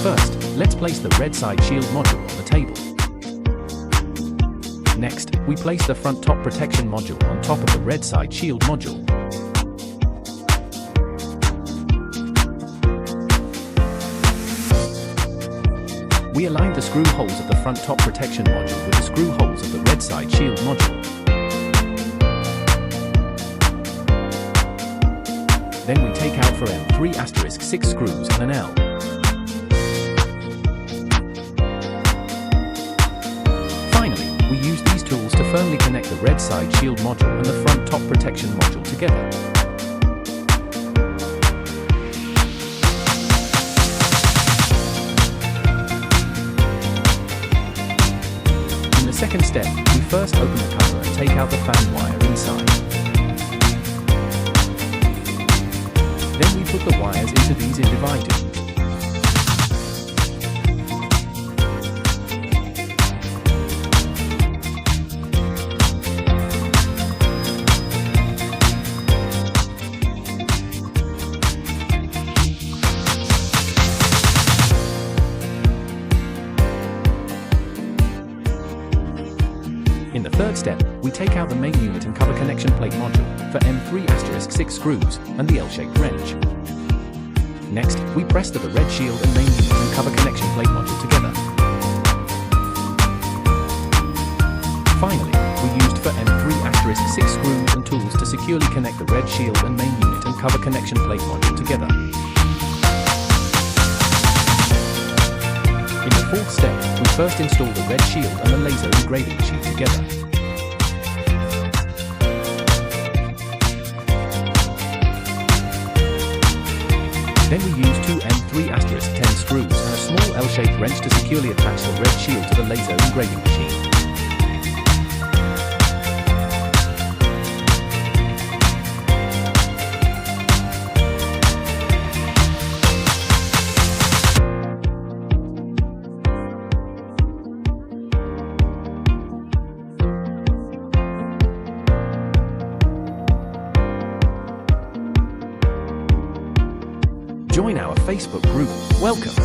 First, let's place the red side shield module on the table. Next, we place the front top protection module on top of the red side shield module. We aligned the screw holes of the front top protection module with the screw holes of the red side shield module. Then we take out for M3*6 screws and an L. Finally, we use these tools to firmly connect the red side shield module and the front top protection module together. In the second step, we first open the cover and take out the fan wire inside. Then we put the wires into these dividers. In the third step, we take out the main unit and cover connection plate module for M3*6 screws and the L-shaped wrench. Next, we press the red shield and main unit and cover connection plate module together. Finally, we used for M3*6 screws and tools to securely connect the red shield and main unit and cover connection plate module together. In the fourth step, we first install the red shield and the laser engraving machine together. Then we use two M3*10 screws and a small L-shaped wrench to securely attach the red shield to the laser engraving machine. Join our Facebook group. Welcome!